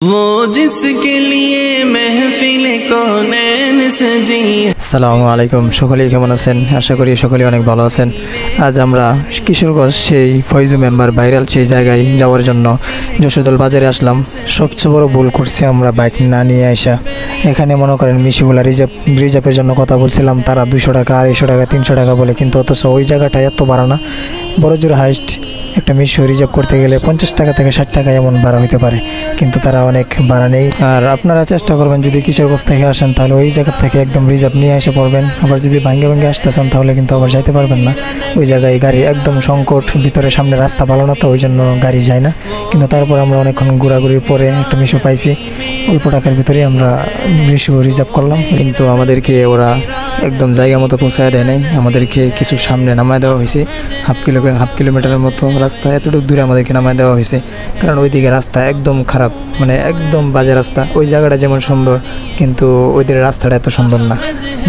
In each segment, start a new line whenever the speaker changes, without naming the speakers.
वो जिसके लिए महफिल कौनैन सजी।
আসসালামু আলাইকুম, সকলেই কেমন আছেন? আশা করি সকলেই অনেক ভালো আছেন। আজ আমরা কিশোরগঞ্জ সেই ফয়জু মেম্বার ভাইরাল সেই জায়গায় যাওয়ার জন্য যশোদল বাজারে আসলাম। সবচেয়ে বড় ভুল করছি আমরা বাইক না নিয়ে আসা। এখানে মনে করেন মিশিগুলা রিজার্ভের জন্য কথা বলছিলাম, তারা 200 টাকা 250 টাকা 300 টাকা বলে, কিন্তু অথচ ওই জায়গাটা এত ভাড়া না। বড় জোর হাইস্ট একটা মিশো রিজার্ভ করতে গেলে 50 টাকা থেকে 60 টাকা এমন ভাড়া হতে পারে, কিন্তু তারা অনেক ভাড়া নেই। আর আপনারা চেষ্টা করবেন যদি কিশোরগঞ্জ থেকে আসেন তাহলে ওই জায়গা থেকে একদম রিজার্ভ নিয়ে এসে পড়বেন। আবার যদি ভাঙ্গে আসতে চান তাহলে কিন্তু আবার যাইতে পারবেন না। ওই জায়গায় গাড়ি একদম সংকট, ভিতরে সামনে রাস্তা ভালো না, তো ওই জন্য গাড়ি যায় না। কিন্তু তারপর আমরা অনেকক্ষণ ঘোরাঘুরির পরে একটা মিশো পাইছি, অল্প টাকার ভিতরে আমরা মিশো রিজার্ভ করলাম। কিন্তু আমাদেরকে ওরা একদম জায়গা মতো পৌঁছায় দেয় নাই, আমাদেরকে কিছু সামনে নামায় দেওয়া হয়েছে। হাফ কিলোমিটারের মতো রাস্তা, এতটুকু দূরে আমাদেরকে নামায় দেওয়া হয়েছে, কারণ ওইদিকে রাস্তা একদম খারাপ, মানে একদম বাজে রাস্তা। ওই জায়গাটা যেমন সুন্দর, কিন্তু ওইদের রাস্তাটা এত সুন্দর না,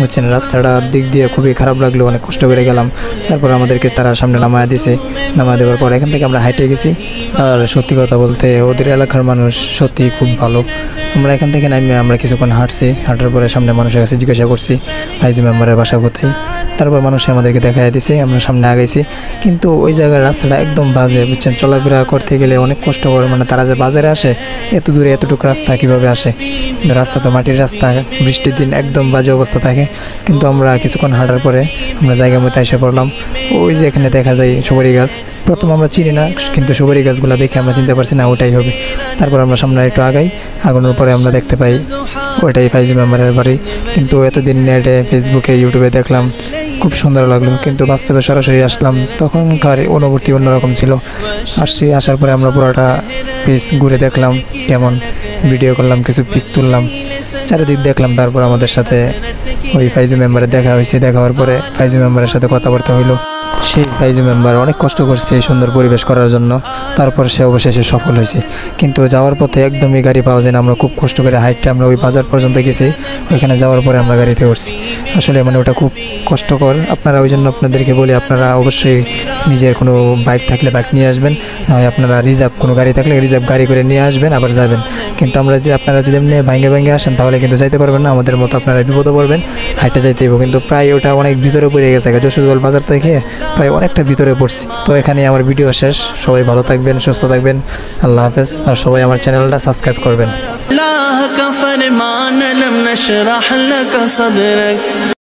বুঝছেন। রাস্তাটার দিক দিয়ে খুবই খারাপ লাগলো, অনেক কষ্ট করে গেলাম। তারপর আমাদেরকে তারা সামনে নামায় দিয়েছে। নামায় দেওয়ার পর এখান থেকে আমরা হাইটে গেছি। আর সত্যি কথা বলতে ওদের এলাকার মানুষ সত্যি খুব ভালো। আমরা এখান থেকে নামে আমরা কিছুক্ষণ হাঁটছি, হাঁটার পরে সামনে মানুষের কাছে জিজ্ঞাসা করছি ফাইজু মেম্বারের বাসা কোথায়। তারপর মানুষ আমাদেরকে দেখাই দিয়েছে, আমরা সামনে আগাইছি। কিন্তু ওই জায়গার রাস্তাটা একদম বাজে, বুঝছেন। চলাফেরা করতে গেলে অনেক কষ্ট করে, মানে তারা যে বাজারে আসে এত দূরে এতটুকু রাস্তা কীভাবে আসে? রাস্তা তো মাটির রাস্তা, বৃষ্টির দিন একদম বাজে অবস্থা থাকে। কিন্তু আমরা কিছুক্ষণ হাঁটার পরে আমরা জায়গার মধ্যে এসে পড়লাম। ওই যে এখানে দেখা যায় সুপারি গাছ, প্রথম আমরা চিনি না, কিন্তু সুপারি গাছগুলো দেখে আমরা চিনতে পারছি না ওটাই হবে। তারপর আমরা সামনে একটু আগানোর পরে আমরা দেখতে পাই ওইটাই ফাইজু মেম্বারের বাড়ি। কিন্তু এতদিন নেটে ফেসবুকে ইউটিউবে দেখলাম, খুব সুন্দর লাগলো, কিন্তু বাস্তবে সরাসরি আসলাম তখনকার অনুভূতি অন্যরকম ছিল। আসার পরে আমরা পুরোটা পিস ঘুরে দেখলাম, কেমন ভিডিও করলাম, কিছু পিক তুললাম, চারিদিক দেখলাম। তারপর আমাদের সাথে ওই ফাইজু মেম্বারের দেখা হয়েছে। দেখা হওয়ার পরে ফাইজু মেম্বারের সাথে কথাবার্তা হইলো। সেই ফাইজু মেম্বার অনেক কষ্ট করছে এই সুন্দর পরিবেশ করার জন্য, তারপর সে অবশেষে সফল হয়েছে। কিন্তু যাওয়ার পথে একদমই গাড়ি পাওয়া যায় না। আমরা খুব কষ্ট করে হাইটটা আমরা ওই বাজার পর্যন্ত গেছি, ওইখানে যাওয়ার পরে আমরা গাড়িতে উঠছি। আসলে মানে ওটা খুব কষ্টকর। আপনারা ওই জন্য আপনাদেরকে বলি, আপনারা অবশ্যই নিজের কোনো বাইক থাকলে বাইক নিয়ে আসবেন, নয় আপনারা রিজার্ভ কোনো গাড়ি থাকলে রিজার্ভ গাড়ি করে নিয়ে আসবেন, আবার যাবেন। কিন্তু আপনারা যদি এমনি ভাঙ্গে আসেন তাহলে কিন্তু যাইতে পারবেন না, আমাদের মতো আপনারা বিপদে পড়বেন, হাইটে যাইতে হইব। কিন্তু প্রায় ওটা অনেক ভিতরে পড়ে গেছে, যশোদল বাজার থেকে প্রায় অনেকটা ভিতরে পড়ছি। তো এখানে আমার ভিডিও শেষ। সবাই ভালো থাকবেন, সুস্থ থাকবেন, আল্লাহ হাফেজ। আর সবাই আমার চ্যানেলটা সাবস্ক্রাইব করবেন।